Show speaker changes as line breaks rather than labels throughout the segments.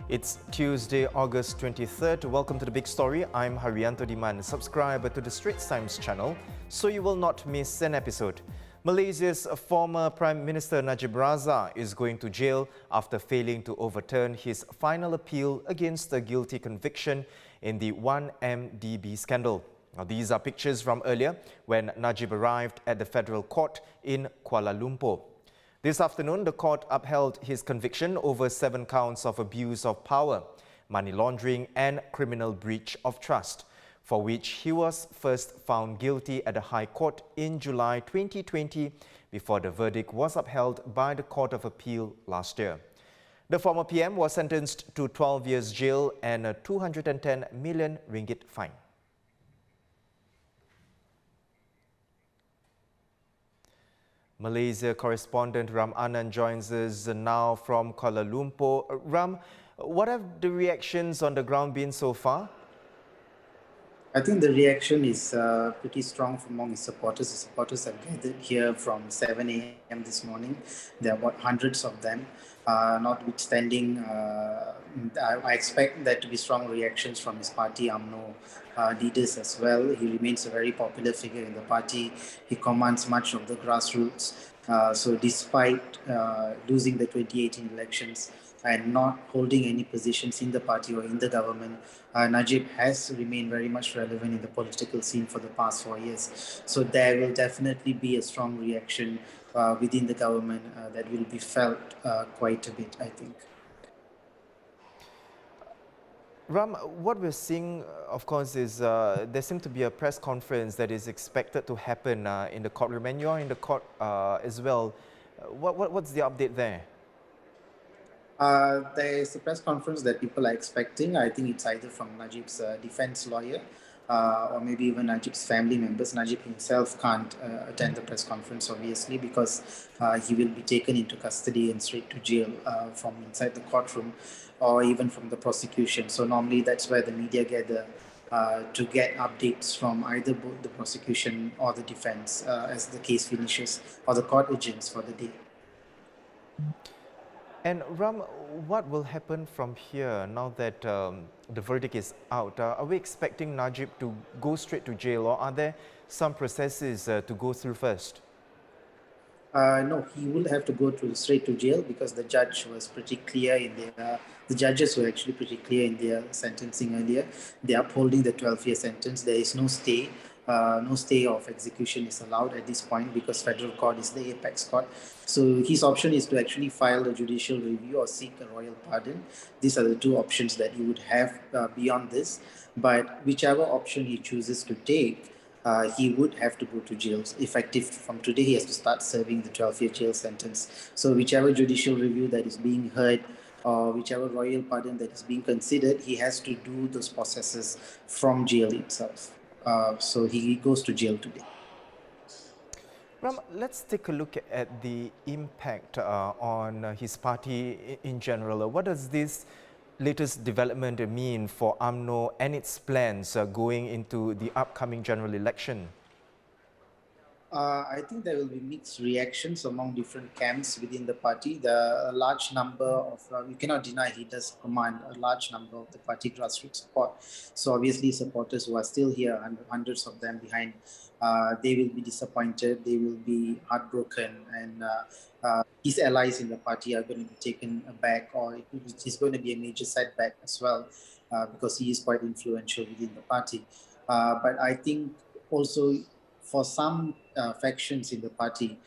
It's Tuesday, August 23rd. Welcome to The Big Story. I'm Haryanto Diman. Subscribe to the Straits Times channel so you will not miss an episode. Malaysia's former Prime Minister Najib is going to jail after failing to overturn his final appeal against a guilty conviction in the 1MDB scandal. Now, these are pictures from earlier when Najib arrived at the federal court in Kuala Lumpur. This afternoon, the court upheld his conviction over 7 counts of abuse of power, money laundering and criminal breach of trust, for which he was first found guilty at the High Court in July 2020 before the verdict was upheld by the Court of Appeal last year. The former PM was sentenced to 12 years jail and a 210 million ringgit fine. Malaysia correspondent Ram Anand joins us now from Kuala Lumpur. Ram, what have the reactions on the ground been so far?
I think the reaction is pretty strong from among his supporters. The supporters have gathered here from 7 a.m. this morning. There are about hundreds of them. Notwithstanding, I expect there to be strong reactions from his party, UMNO leaders as well. He remains a very popular figure in the party. He commands much of the grassroots. So despite losing the 2018 elections and not holding any positions in the party or in the government, Najib has remained very much relevant in the political scene for the past 4 years. So there will definitely be a strong reaction within the government that will be felt quite a bit, I think.
Ram, what we're seeing, of course, is there seems to be a press conference that is expected to happen in the courtroom, and you're in the court as well. What's the update there?
There is a press conference that people are expecting. I think it's either from Najib's defense lawyer or maybe even Najib's family members. Najib himself can't attend the press conference, obviously, because he will be taken into custody and straight to jail from inside the courtroom or even from the prosecution. So normally that's where the media gather to get updates from either both the prosecution or the defense as the case finishes, or the court agents for the day.
And Ram, what will happen from here now that the verdict is out? Are we expecting Najib to go straight to jail, or are there some processes to go through first?
No, he will have to go straight to jail because the judge was pretty clear in the judges were actually pretty clear in their sentencing earlier. They are upholding the 12-year sentence. There is no stay. No stay of execution is allowed at this point because federal court is the apex court. So his option is to actually file a judicial review or seek a royal pardon. These are the two options that he would have beyond this. But whichever option he chooses to take, he would have to go to jail. Effective from today, he has to start serving the 12-year jail sentence. So whichever judicial review that is being heard or whichever royal pardon that is being considered, he has to do those processes from jail itself. So he goes to jail today.
Ram, let's take a look at the impact on his party in general. What does this latest development mean for UMNO and its plans going into the upcoming general election?
I think there will be mixed reactions among different camps within the party. The large number of, you cannot deny he does command a large number of the party grassroots support. So obviously supporters who are still here, and hundreds of them behind, they will be disappointed, they will be heartbroken, and his allies in the party are going to be taken aback, or it is going to be a major setback as well, because he is quite influential within the party. But I think also for some factions in the party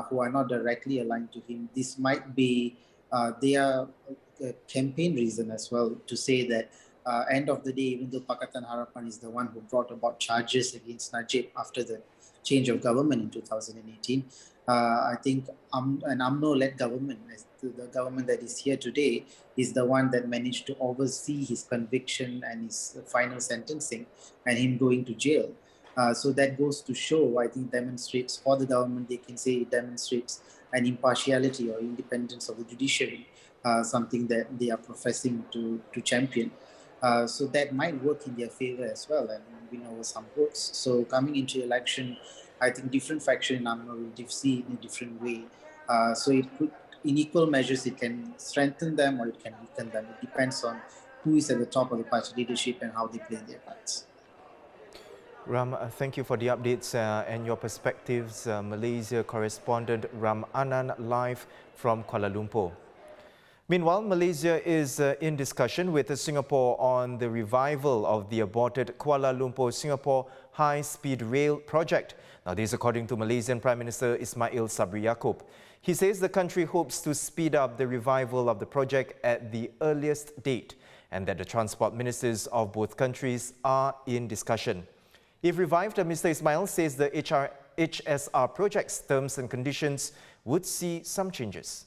who are not directly aligned to him, this might be their campaign reason as well, to say that end of the day, even though Pakatan Harapan is the one who brought about charges against Najib after the change of government in 2018, I think an UMNO-led government, the government that is here today, is the one that managed to oversee his conviction and his final sentencing and him going to jail. So that goes to show, I think, demonstrates for the government, they can say it demonstrates an impartiality or independence of the judiciary, something that they are professing to champion. So that might work in their favor as well and win over some votes. So coming into election, I think different faction in UMNO will see it in a different way. So it could in equal measures, it can strengthen them or it can weaken them. It depends on who is at the top of the party leadership and how they play their parts.
Ram, thank you for the updates and your perspectives. Malaysia correspondent Ram Anand live from Kuala Lumpur. Meanwhile, Malaysia is in discussion with Singapore on the revival of the aborted Kuala Lumpur-Singapore high-speed rail project. Now, this according to Malaysian Prime Minister Ismail Sabri Yaakob. He says the country hopes to speed up the revival of the project at the earliest date and that the transport ministers of both countries are in discussion. If revived, Mr. Ismail says the HSR project's terms and conditions would see some changes.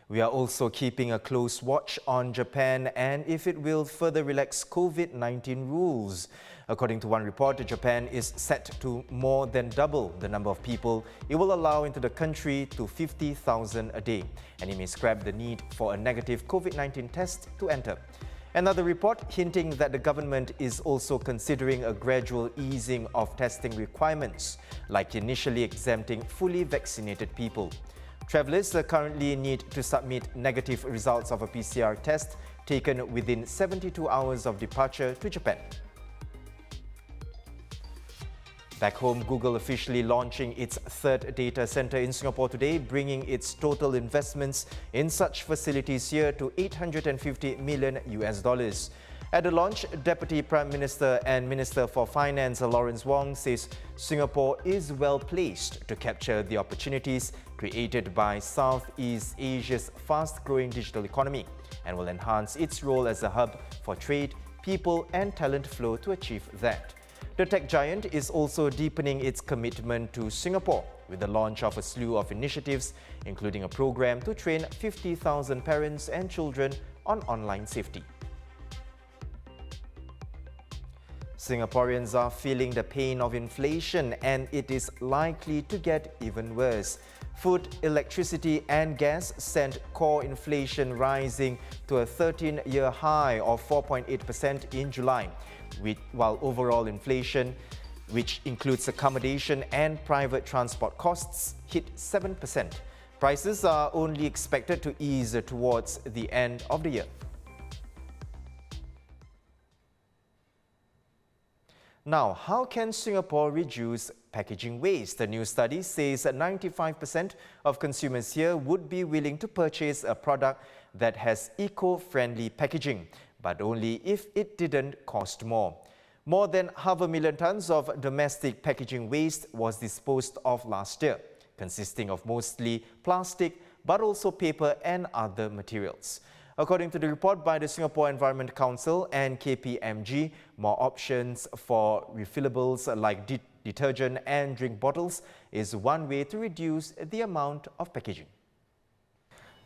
We are also keeping a close watch on Japan and if it will further relax COVID-19 rules. According to one report, Japan is set to more than double the number of people it will allow into the country to 50,000 a day, and it may scrap the need for a negative COVID-19 test to enter. Another report hinting that the government is also considering a gradual easing of testing requirements, like initially exempting fully vaccinated people. Travellers currently need to submit negative results of a PCR test taken within 72 hours of departure to Japan. Back home, Google officially launching its third data center in Singapore today, bringing its total investments in such facilities here to $850 million US. At the launch, Deputy Prime Minister and Minister for Finance Lawrence Wong says Singapore is well placed to capture the opportunities created by Southeast Asia's fast-growing digital economy and will enhance its role as a hub for trade, people and talent flow to achieve that. The tech giant is also deepening its commitment to Singapore with the launch of a slew of initiatives, including a program to train 50,000 parents and children on online safety. Singaporeans are feeling the pain of inflation and it is likely to get even worse. Food, electricity and gas sent core inflation rising to a 13-year high of 4.8% in July, while overall inflation, which includes accommodation and private transport costs, hit 7%. Prices are only expected to ease towards the end of the year. Now, how can Singapore reduce packaging waste? A new study says that 95% of consumers here would be willing to purchase a product that has eco-friendly packaging, but only if it didn't cost more. More than 500,000 tons of domestic packaging waste was disposed of last year, consisting of mostly plastic, but also paper and other materials. According to the report by the Singapore Environment Council and KPMG, more options for refillables like detergent and drink bottles is one way to reduce the amount of packaging.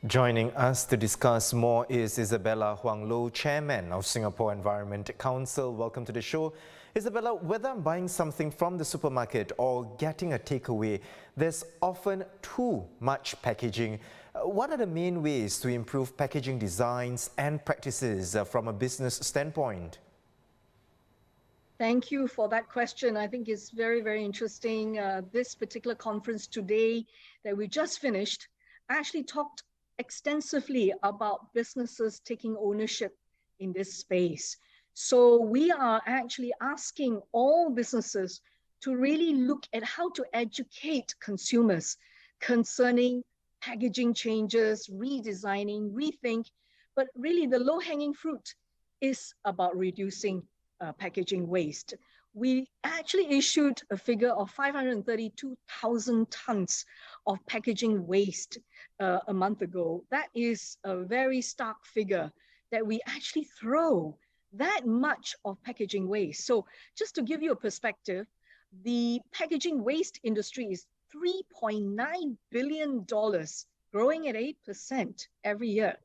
Joining us to discuss more is Isabella Huang Lo, Chairman of Singapore Environment Council. Welcome to the show. Isabella, whether I'm buying something from the supermarket or getting a takeaway, there's often too much packaging. What are the main ways to improve packaging designs and practices from a business standpoint?
Thank you for that question. I think it's very, very interesting. This particular conference today that we just finished actually talked extensively about businesses taking ownership in this space. So we are actually asking all businesses to really look at how to educate consumers concerning packaging changes, redesigning, rethink, but really the low-hanging fruit is about reducing packaging waste. We actually issued a figure of 532,000 tons of packaging waste a month ago. That is a very stark figure that we actually throw that much of packaging waste. So just to give you a perspective, the packaging waste industry is $3.9 billion, growing at 8% every year.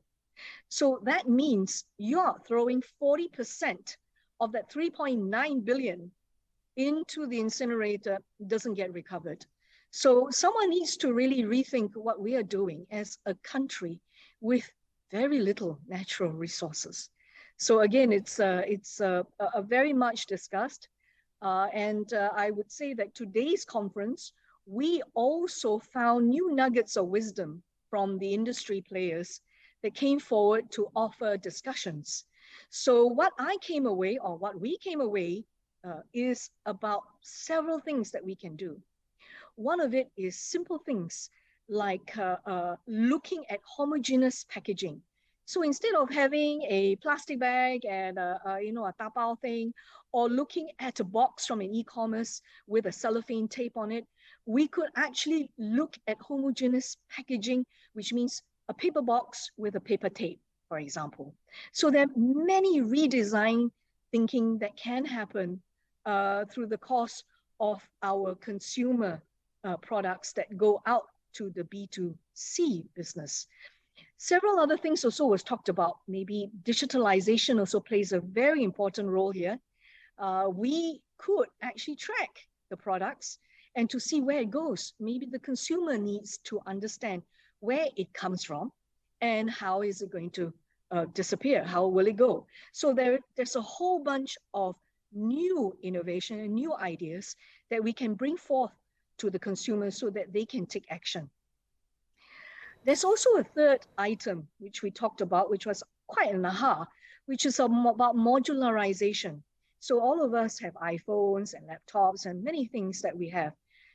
So that means you're throwing 40% of that 3.9 billion into the incinerator, doesn't get recovered. So someone needs to really rethink what we are doing as a country with very little natural resources. So again, it's very much discussed. And I would say that today's conference we also found new nuggets of wisdom from the industry players that came forward to offer discussions. So what I came away, or what we came away, is about several things that we can do. One of it is simple things like looking at homogeneous packaging. So instead of having a plastic bag and a tapao thing, or looking at a box from an e-commerce with a cellophane tape on it, we could actually look at homogeneous packaging, which means a paper box with a paper tape, for example. So there are many redesign thinking that can happen through the course of our consumer products that go out to the B2C business. Several other things also was talked about. Maybe digitalization also plays a very important role here. We could actually track the products and to see where it goes. Maybe the consumer needs to understand where it comes from and how is it going to disappear? How will it go? So there's a whole bunch of new innovation and new ideas that we can bring forth to the consumer so that they can take action. There's also a third item which we talked about, which was quite an aha, which is about modularization. So all of us have iPhones and laptops and many things that we have.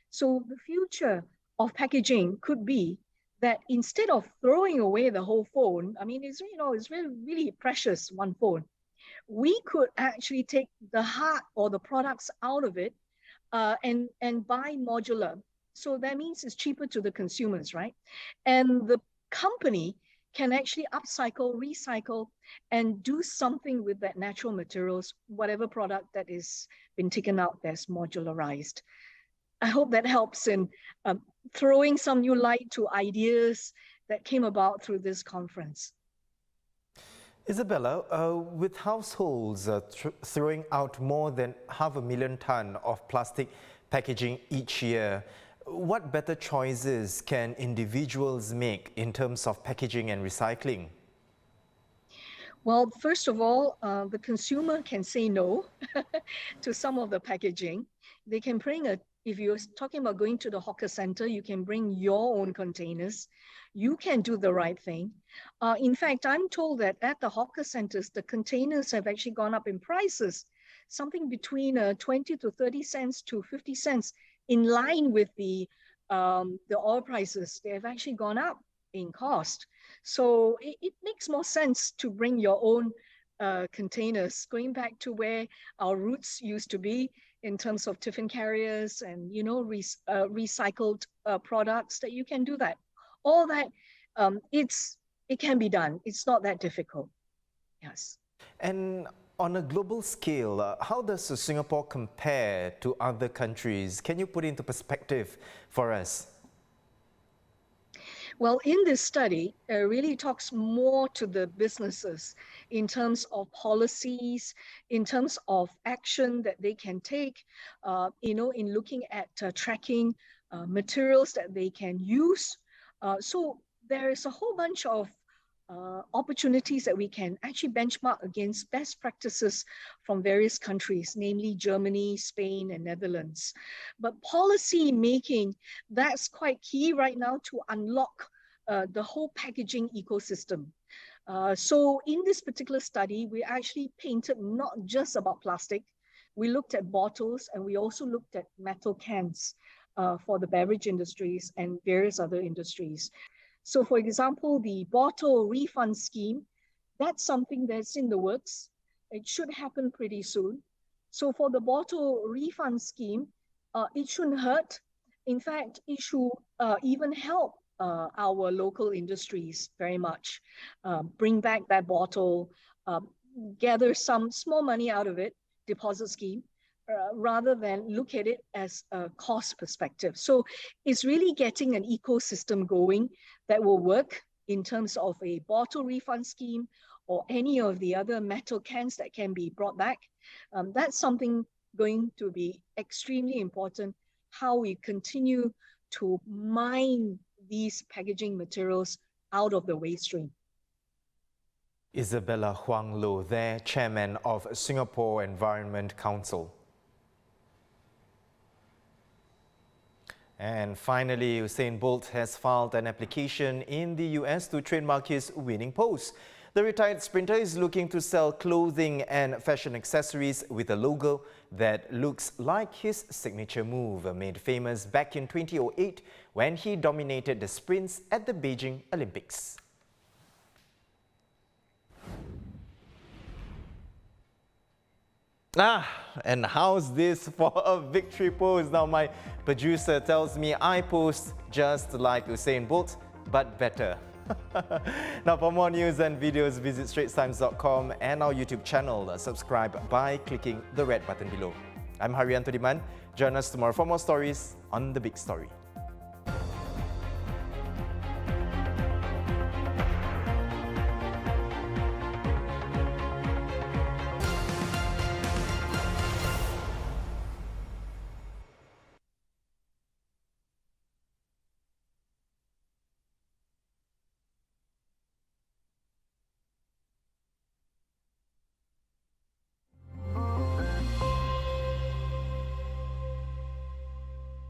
So the future of packaging could be that instead of throwing away the whole phone, I mean, it's really, really precious, one phone. We could actually take the heart or the products out of it and buy modular. So that means it's cheaper to the consumers, right? And the company can actually upcycle, recycle, and do something with that natural materials, whatever product that is been taken out that's modularized. I hope that helps in throwing some new light to ideas that came about through this conference.
Isabella, with households throwing out more than 500,000 tonnes of plastic packaging each year, what better choices can individuals make in terms of packaging and recycling?
Well, first of all, the consumer can say no to some of the packaging. They can bring if you're talking about going to the hawker center, you can bring your own containers. You can do the right thing. In fact, I'm told that at the hawker centers, the containers have actually gone up in prices, something between 20 to 30 cents to 50 cents, in line with the oil prices. They have actually gone up in cost. So it makes more sense to bring your own containers, going back to where our roots used to be in terms of tiffin carriers and recycled products, that you can do that. All that, it can be done. It's not that difficult. Yes.
And on a global scale, how does Singapore compare to other countries? Can you put into perspective for us?
Well, in this study, it really talks more to the businesses in terms of policies, in terms of action that they can take, in looking at tracking materials that they can use. So there is a whole bunch of opportunities that we can actually benchmark against best practices from various countries, namely Germany, Spain, and Netherlands. But policy making, that's quite key right now to unlock the whole packaging ecosystem. So in this particular study, we actually painted not just about plastic. We looked at bottles and we also looked at metal cans for the beverage industries and various other industries. So for example, the bottle refund scheme, that's something that's in the works. It should happen pretty soon. So for the bottle refund scheme, it shouldn't hurt. In fact, it should even help our local industries very much. Bring back that bottle, gather some small money out of it, deposit scheme, rather than look at it as a cost perspective. So it's really getting an ecosystem going that will work in terms of a bottle refund scheme or any of the other metal cans that can be brought back. That's something going to be extremely important, how we continue to mine these packaging materials out of the waste stream.
Isabella Huang Lo there, Chairman of Singapore Environment Council. And finally, Usain Bolt has filed an application in the US to trademark his winning pose. The retired sprinter is looking to sell clothing and fashion accessories with a logo that looks like his signature move, made famous back in 2008 when he dominated the sprints at the Beijing Olympics. And how's this for a victory pose? Now my producer tells me I pose just like Usain Bolt, but better. Now for more news and videos, visit straitstimes.com and our YouTube channel. Subscribe by clicking the red button below. I'm Haryanto Diman. Join us tomorrow for more stories on The Big Story.